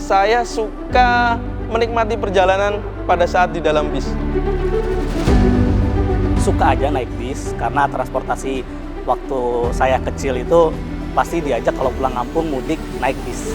saya suka menikmati perjalanan pada saat di dalam bis. Suka aja naik bis, karena transportasi waktu saya kecil itu pasti diajak kalau pulang kampung mudik naik bis.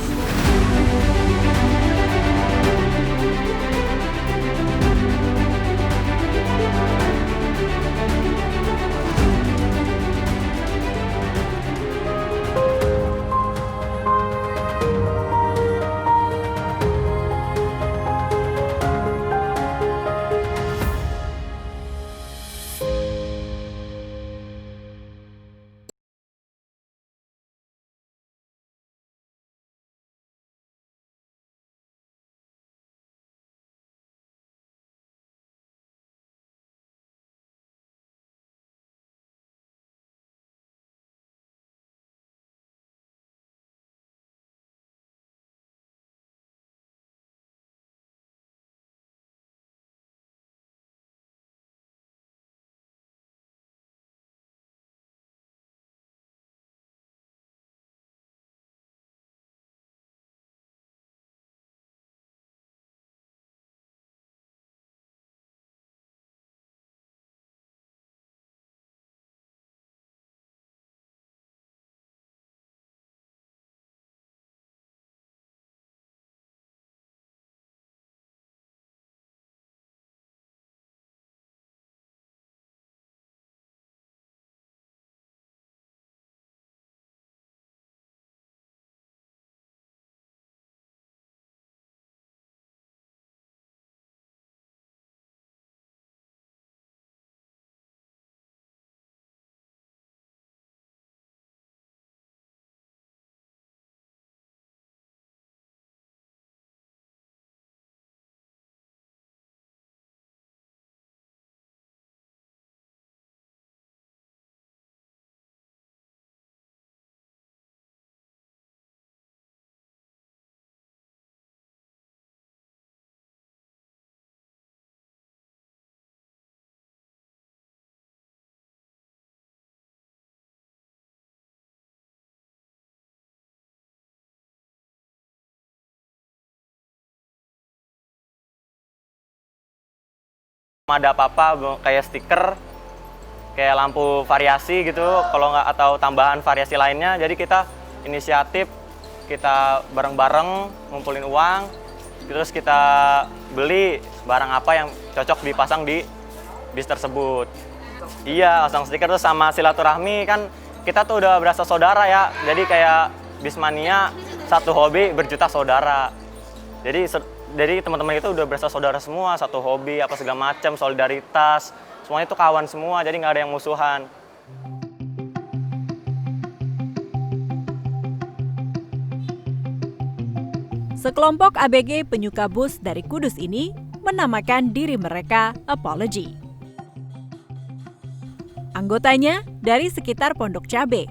Ada apa-apa kayak stiker, kayak lampu variasi gitu, kalau nggak atau tambahan variasi lainnya. Jadi kita inisiatif, kita bareng-bareng ngumpulin uang, terus kita beli barang apa yang cocok dipasang di bis tersebut. Iya, pasang stiker tuh sama silaturahmi, kan kita tuh udah berasa saudara ya. Jadi kayak Bismania satu hobi berjuta saudara. Jadi teman-teman itu udah berasa saudara semua, satu hobi apa segala macam, solidaritas, semuanya itu kawan semua, jadi nggak ada yang musuhan. Sekelompok ABG penyuka bus dari Kudus ini menamakan diri mereka Apology. Anggotanya dari sekitar Pondok Cabe.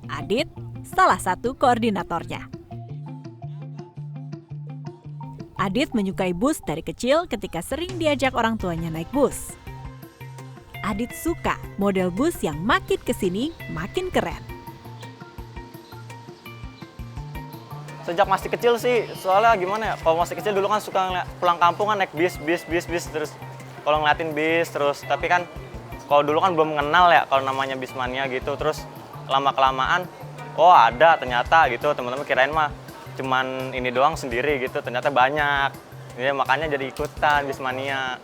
Adit salah satu koordinatornya. Adit menyukai bus dari kecil ketika sering diajak orang tuanya naik bus. Adit suka model bus yang makin kesini makin keren. Sejak masih kecil sih, soalnya gimana ya, kalau masih kecil dulu kan suka pulang kampung kan naik bis, terus kalau ngeliatin bis terus, tapi kan kalau dulu kan belum mengenal ya kalau namanya Bismania gitu, terus lama-kelamaan, oh ada ternyata gitu, teman-teman kirain mah cuman ini doang sendiri gitu, ternyata banyak. Ya, makanya jadi ikutan Bismania.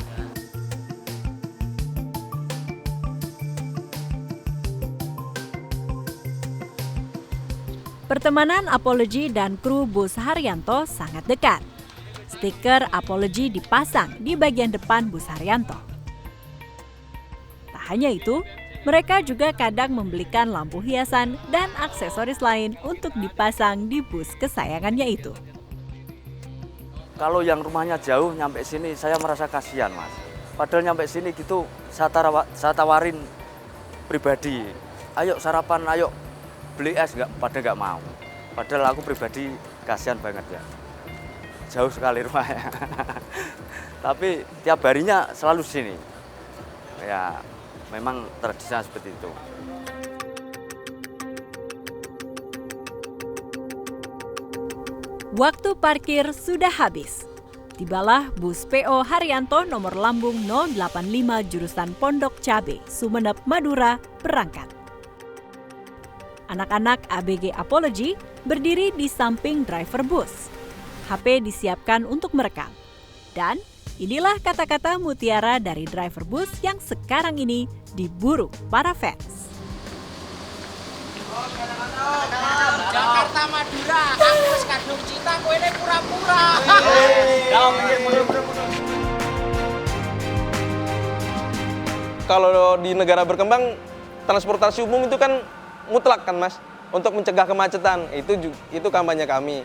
Pertemanan Apology dan kru bus Haryanto sangat dekat. Stiker Apology dipasang di bagian depan bus Haryanto. Tak hanya itu, mereka juga kadang membelikan lampu hiasan dan aksesoris lain untuk dipasang di bus kesayangannya itu. Kalau yang rumahnya jauh nyampe sini, saya merasa kasihan, Mas. Padahal nyampe sini gitu, saya tawarin pribadi. Ayo sarapan, ayo beli es, pada nggak mau. Padahal aku pribadi kasihan banget ya. Jauh sekali rumahnya. Tapi tiap harinya selalu sini. Ya, memang tradisinya seperti itu. Waktu parkir sudah habis. Tibalah bus PO Haryanto nomor lambung 085 jurusan Pondok Cabe, Sumeneb, Madura berangkat. Anak-anak ABG Apology berdiri di samping driver bus. HP disiapkan untuk merekam. Dan inilah kata-kata mutiara dari driver bus yang sekarang ini diburu para fans. Jakarta Madura, aku wis kadung cinta kowe ini pura-pura. Kalau di negara berkembang, transportasi umum itu kan mutlak kan Mas, untuk mencegah kemacetan. Itu kampanye kami.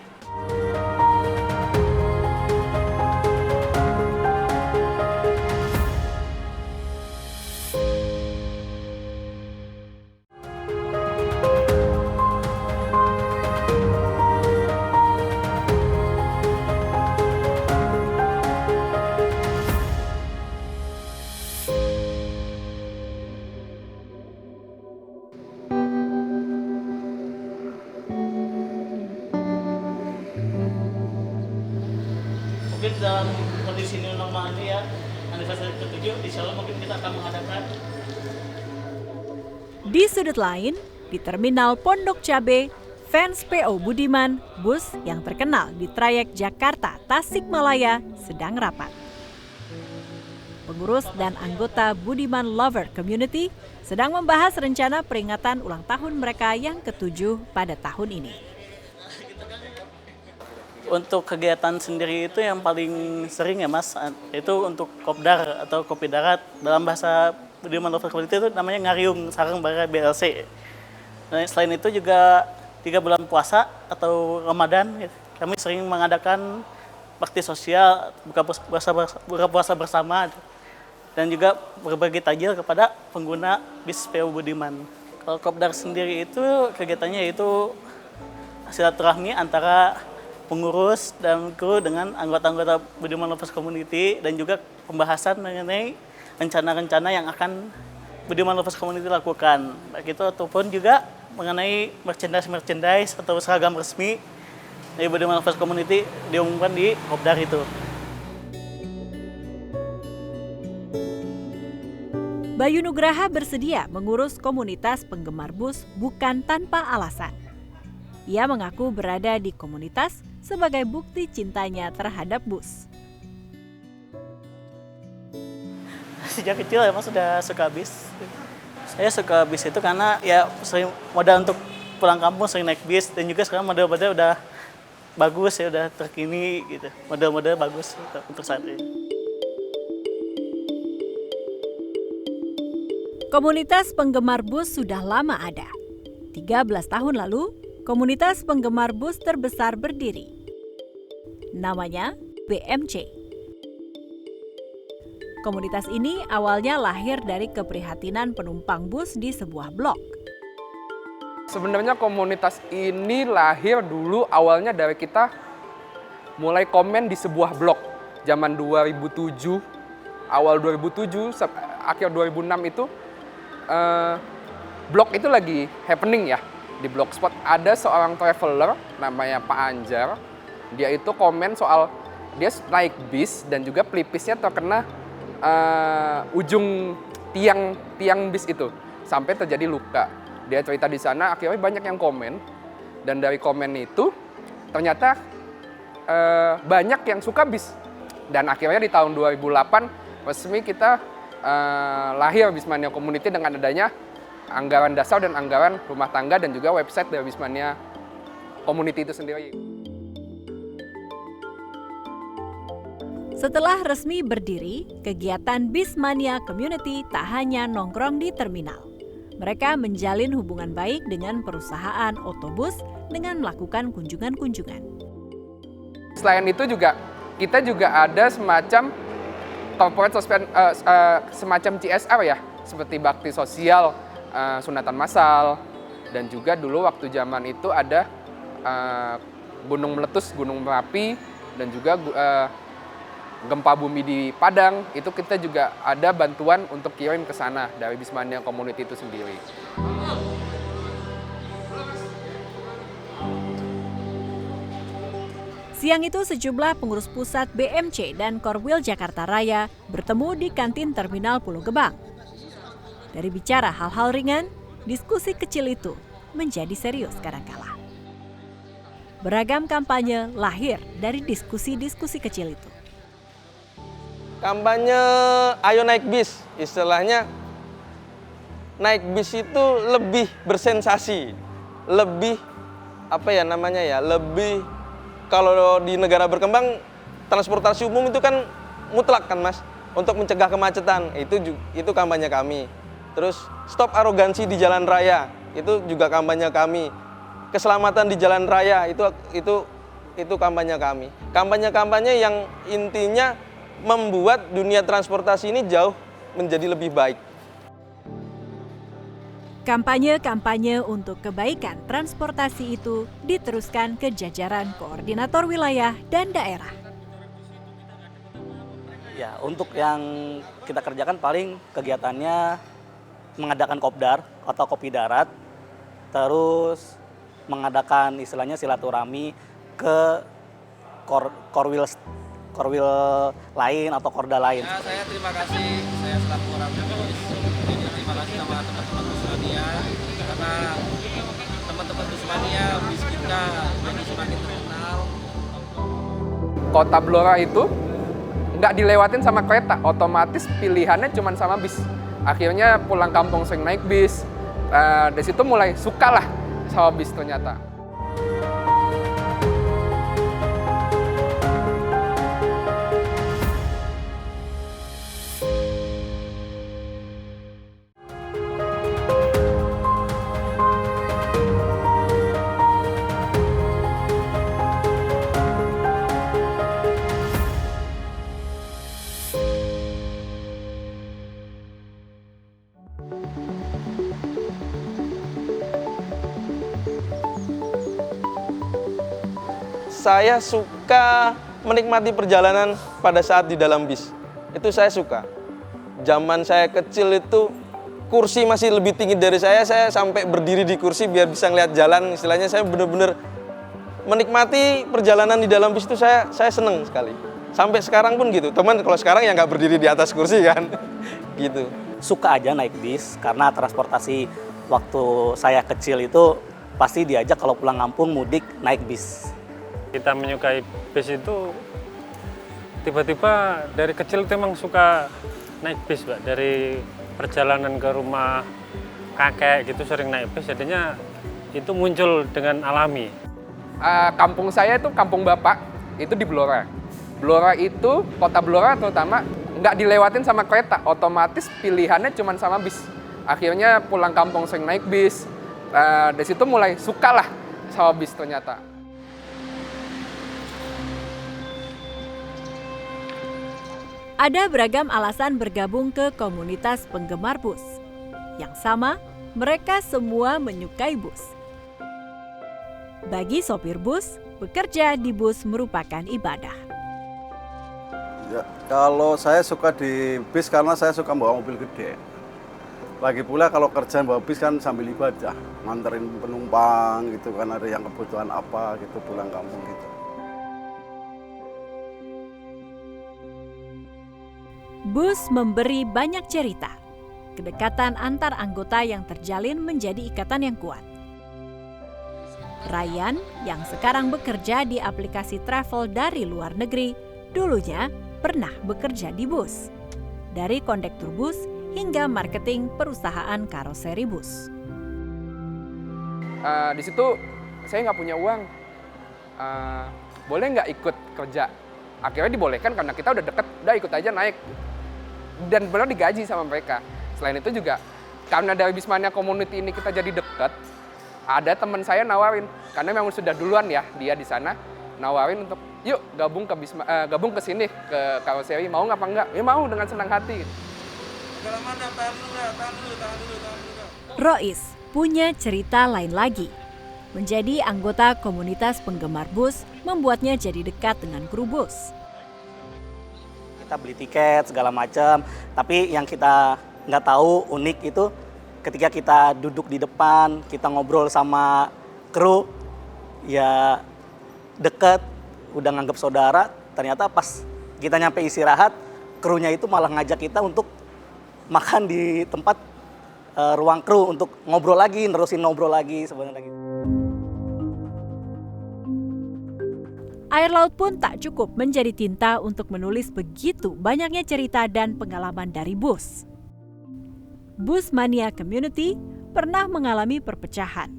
Mungkin dalam kondisi new normal ini ya, anniversary ke-7, insya Allah mungkin kita akan mengadakan. Di sudut lain, di Terminal Pondok Cabe, fans PO Budiman, bus yang terkenal di trayek Jakarta Tasikmalaya sedang rapat. Pengurus dan anggota Budiman Lover Community sedang membahas rencana peringatan ulang tahun mereka yang ke-7 pada tahun ini. Untuk kegiatan sendiri itu yang paling sering ya Mas, itu untuk kopdar atau kopi darat. Dalam bahasa Budiman Lover Community itu namanya ngariung sareng bara BLC. Dan selain itu juga 3 bulan puasa atau Ramadan, kami sering mengadakan bakti sosial, buka puasa bersama, dan juga berbagi takjil kepada pengguna bis PO Budiman. Kalau kopdar sendiri itu kegiatannya itu silaturahmi antara pengurus dan kru dengan anggota-anggota Budiman Lovers Community, dan juga pembahasan mengenai rencana-rencana yang akan Budiman Lovers Community lakukan. Baik itu ataupun juga mengenai merchandise atau seragam resmi dari Budiman Lovers Community diumumkan di kopdar itu. Bayu Nugraha bersedia mengurus komunitas penggemar bus bukan tanpa alasan. Ia mengaku berada di komunitas sebagai bukti cintanya terhadap bus. Sejak kecil emang sudah suka bis. Saya suka bis itu karena ya sering modal untuk pulang kampung sering naik bis, dan juga sekarang model-model udah bagus ya, udah terkini gitu. Model-model bagus untuk saat ini. Komunitas penggemar bus sudah lama ada. 13 tahun lalu, komunitas penggemar bus terbesar berdiri. Namanya BMC. Komunitas ini awalnya lahir dari keprihatinan penumpang bus di sebuah blok. Sebenarnya komunitas ini lahir dulu awalnya dari kita mulai komen di sebuah blog. Zaman 2007, awal 2007, akhir 2006 itu blog itu lagi happening ya. Di Blogspot ada seorang traveler namanya Pak Anjar. Dia itu komen soal dia naik bis dan juga pelipisnya terkena ujung tiang bis itu sampai terjadi luka. Dia cerita di sana, akhirnya banyak yang komen, dan dari komen itu ternyata banyak yang suka bis. Dan akhirnya di tahun 2008 resmi kita lahir Bismania Community dengan adanya anggaran dasar dan anggaran rumah tangga, dan juga website dari Bismania Community itu sendiri. Setelah resmi berdiri, kegiatan Bismania Community tak hanya nongkrong di terminal. Mereka menjalin hubungan baik dengan perusahaan otobus dengan melakukan kunjungan-kunjungan. Selain itu juga, kita juga ada semacam corporate semacam CSR ya, seperti bakti sosial, sunatan massal, dan juga dulu waktu zaman itu ada gunung meletus, gunung Merapi, dan juga gempa bumi di Padang. Itu kita juga ada bantuan untuk kirim ke sana dari Bismania Community itu sendiri. Siang itu sejumlah pengurus pusat BMC dan Korwil Jakarta Raya bertemu di kantin Terminal Pulau Gebang. Dari bicara hal-hal ringan, diskusi kecil itu menjadi serius kadangkala. Beragam kampanye lahir dari diskusi-diskusi kecil itu. Kampanye ayo naik bis, istilahnya naik bis itu lebih bersensasi, lebih lebih kalau di negara berkembang transportasi umum itu kan mutlak kan Mas, untuk mencegah kemacetan, itu kampanye kami. Terus stop arogansi di jalan raya, itu juga kampanye kami. Keselamatan di jalan raya, itu kampanye kami. Kampanye-kampanye yang intinya membuat dunia transportasi ini jauh menjadi lebih baik. Kampanye-kampanye untuk kebaikan transportasi itu diteruskan ke jajaran koordinator wilayah dan daerah. Ya, untuk yang kita kerjakan paling kegiatannya mengadakan kopdar atau kopi darat, terus mengadakan istilahnya silaturahmi ke korwil lain atau korda lain. Ya, saya terima kasih, saya selaku orang bis. Jadi terima kasih sama teman-teman Busmania, karena teman-teman Busmania bis kita jadi semakin terkenal. Kota Blora itu nggak dilewatin sama kereta, otomatis pilihannya cuma sama bis. Akhirnya pulang kampung sering naik bis. Dari situ mulai suka lah sama bis ternyata. Saya suka menikmati perjalanan pada saat di dalam bis. Itu saya suka. Zaman saya kecil itu kursi masih lebih tinggi dari saya sampai berdiri di kursi biar bisa ngeliat jalan. Istilahnya saya benar-benar menikmati perjalanan di dalam bis itu saya seneng sekali. Sampai sekarang pun gitu. Teman kalau sekarang ya nggak berdiri di atas kursi kan. Gitu. Suka aja naik bis karena transportasi waktu saya kecil itu pasti diajak kalau pulang kampung mudik naik bis. Kita menyukai bis itu tiba-tiba dari kecil itu memang suka naik bis, Pak. Dari perjalanan ke rumah kakek gitu sering naik bis, jadinya itu muncul dengan alami. Kampung saya itu kampung bapak, itu di Blora. Blora itu, kota Blora terutama, nggak dilewatin sama kereta, otomatis pilihannya cuma sama bis. Akhirnya pulang kampung sering naik bis, dari situ mulai suka lah sama bis ternyata. Ada beragam alasan bergabung ke komunitas penggemar bus. Yang sama, mereka semua menyukai bus. Bagi sopir bus, bekerja di bus merupakan ibadah. Ya, kalau saya suka di bis karena saya suka bawa mobil gede. Lagi pula kalau kerjaan bawa bis kan sambil ibadah, nganterin penumpang gitu kan, ada yang kebutuhan apa gitu pulang kampung gitu. Bus memberi banyak cerita. Kedekatan antar anggota yang terjalin menjadi ikatan yang kuat. Ryan yang sekarang bekerja di aplikasi travel dari luar negeri, dulunya pernah bekerja di bus. Dari kondektur bus hingga marketing perusahaan karoseri bus. Di situ saya nggak punya uang, boleh nggak ikut kerja? Akhirnya dibolehkan karena kita udah deket, udah ikut aja naik. Dan benar digaji sama mereka. Selain itu juga, karena dari Bismania Community ini kita jadi deket, ada teman saya nawarin, karena memang sudah duluan ya dia di sana, nawarin untuk yuk gabung ke sini ke karoseri, mau nggak apa enggak? Ya mau, dengan senang hati. Rois punya cerita lain lagi. Menjadi anggota komunitas penggemar bus membuatnya jadi dekat dengan kru bus. Kita beli tiket segala macam, tapi yang kita nggak tahu unik itu ketika kita duduk di depan, kita ngobrol sama kru, ya deket, udah nganggap saudara, ternyata pas kita nyampe istirahat, krunya itu malah ngajak kita untuk makan di tempat ruang kru untuk ngobrol lagi, nerusin ngobrol lagi sebenarnya gitu. Air laut pun tak cukup menjadi tinta untuk menulis begitu banyaknya cerita dan pengalaman dari bus. Bus Mania Community pernah mengalami perpecahan.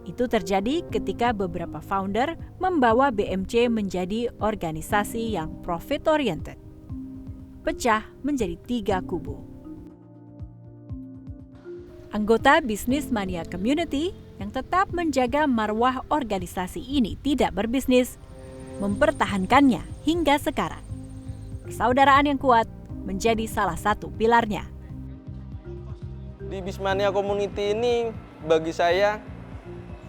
Itu terjadi ketika beberapa founder membawa BMC menjadi organisasi yang profit-oriented. Pecah menjadi 3 kubu. Anggota Bisnis Mania Community yang tetap menjaga marwah organisasi ini tidak berbisnis, mempertahankannya hingga sekarang. Persaudaraan yang kuat menjadi salah satu pilarnya. Di Bismania Community ini bagi saya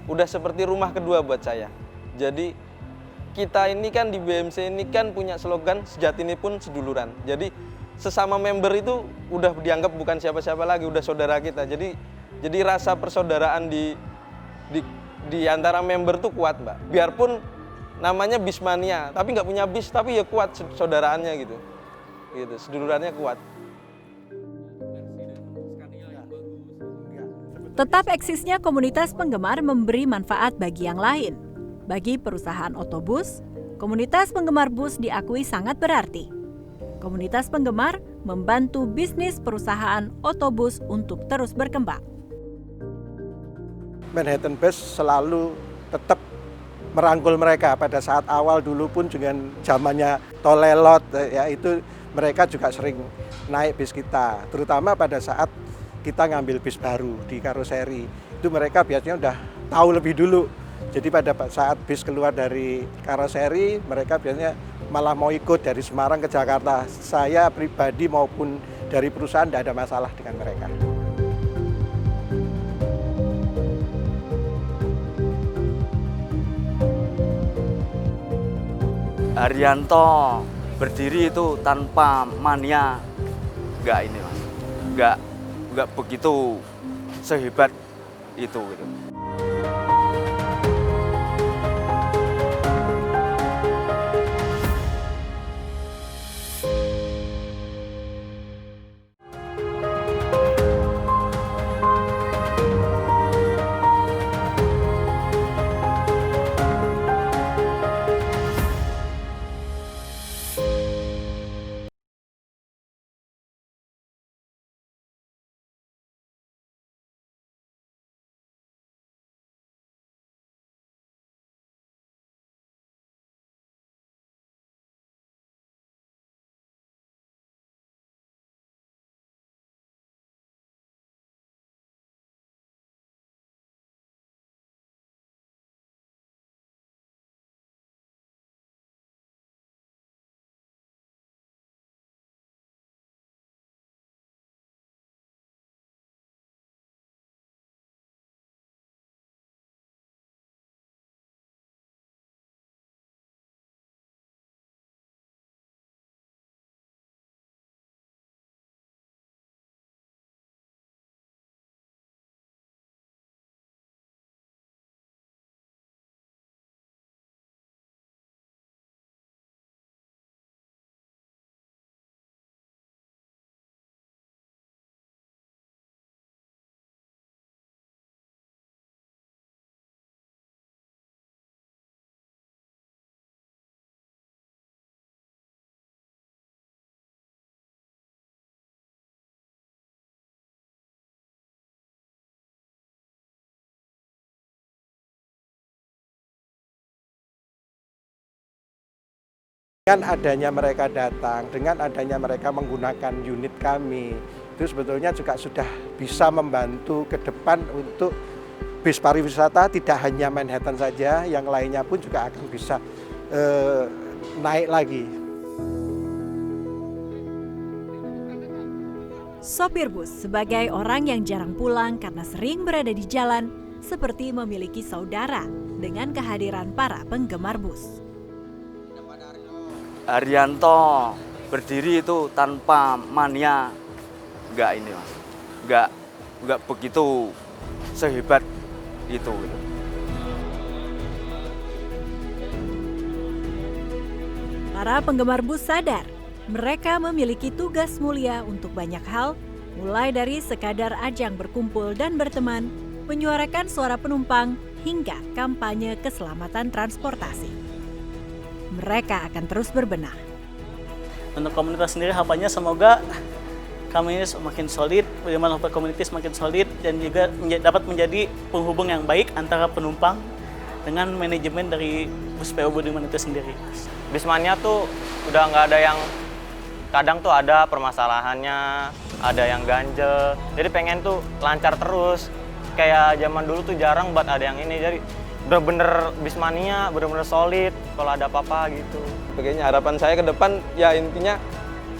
udah seperti rumah kedua buat saya. Jadi kita ini kan di BMC ini kan punya slogan sejati ini pun seduluran. Jadi sesama member itu udah dianggap bukan siapa-siapa lagi, udah saudara kita. Jadi rasa persaudaraan di antara member tuh kuat, Mbak. Biarpun namanya Bismania, tapi nggak punya bis, tapi ya kuat saudaraannya gitu. Gitu, sedulurannya kuat. Tetap eksisnya komunitas penggemar memberi manfaat bagi yang lain. Bagi perusahaan otobus, komunitas penggemar bus diakui sangat berarti. Komunitas penggemar membantu bisnis perusahaan otobus untuk terus berkembang. Manhattan Bus selalu tetap merangkul mereka pada saat awal dulu pun dengan zamannya tolelot, ya itu mereka juga sering naik bis kita, terutama pada saat kita ngambil bis baru di karoseri. Itu mereka biasanya udah tahu lebih dulu. Jadi pada saat bis keluar dari karoseri, mereka biasanya malah mau ikut dari Semarang ke Jakarta. Saya pribadi maupun dari perusahaan tidak ada masalah dengan mereka. Haryanto berdiri itu tanpa mania, nggak ini Mas, nggak begitu sehebat itu gitu. Dengan adanya mereka datang, dengan adanya mereka menggunakan unit kami, itu sebetulnya juga sudah bisa membantu ke depan untuk bis pariwisata tidak hanya Manhattan saja, yang lainnya pun juga akan bisa naik lagi. Sopir bus sebagai orang yang jarang pulang karena sering berada di jalan, seperti memiliki saudara dengan kehadiran para penggemar bus. Haryanto berdiri itu tanpa mania, nggak ini Mas, nggak begitu sehebat itu gitu. Para penggemar bus sadar, mereka memiliki tugas mulia untuk banyak hal, mulai dari sekadar ajang berkumpul dan berteman, menyuarakan suara penumpang, hingga kampanye keselamatan transportasi. Mereka akan terus berbenah. Untuk komunitas sendiri harapannya semoga kami ini semakin solid, bagaimana community semakin solid, dan juga dapat menjadi penghubung yang baik antara penumpang dengan manajemen dari bus PO Budiman itu sendiri. Bismania tuh udah nggak ada yang, kadang tuh ada permasalahannya, ada yang ganjel. Jadi pengen tuh lancar terus. Kayak zaman dulu tuh jarang buat ada yang ini. Jadi bener-bener Bismania, bener-bener solid kalau ada apa-apa gitu. Sebagainya, harapan saya ke depan ya intinya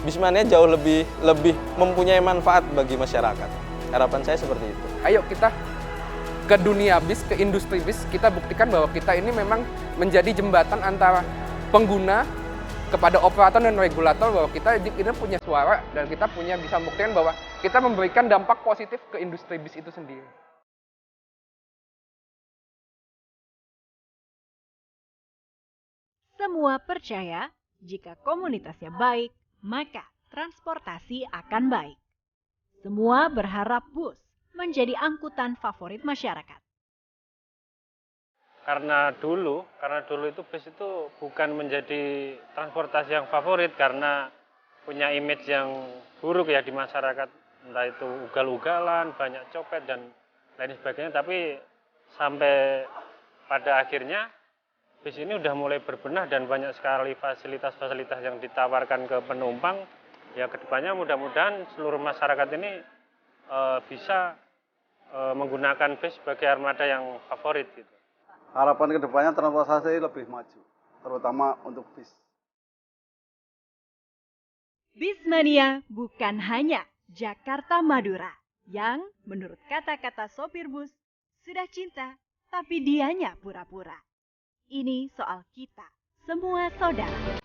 Bismania jauh lebih mempunyai manfaat bagi masyarakat. Harapan saya seperti itu. Ayo kita ke dunia bis, ke industri bis, kita buktikan bahwa kita ini memang menjadi jembatan antara pengguna kepada operator dan regulator, bahwa kita punya suara dan kita bisa membuktikan bahwa kita memberikan dampak positif ke industri bis itu sendiri. Semua percaya jika komunitasnya baik, maka transportasi akan baik. Semua berharap bus menjadi angkutan favorit masyarakat. Karena dulu itu bis itu bukan menjadi transportasi yang favorit karena punya image yang buruk ya di masyarakat, entah itu ugal-ugalan, banyak copet dan lain sebagainya. Tapi sampai pada akhirnya bis ini udah mulai berbenah dan banyak sekali fasilitas-fasilitas yang ditawarkan ke penumpang. Ya kedepannya mudah-mudahan seluruh masyarakat ini bisa menggunakan bis sebagai armada yang favorit gitu. Harapan kedepannya transportasi lebih maju, terutama untuk bis. Bismania bukan hanya Jakarta Madura yang menurut kata-kata sopir bus sudah cinta tapi dianya pura-pura. Ini soal kita, semua saudara.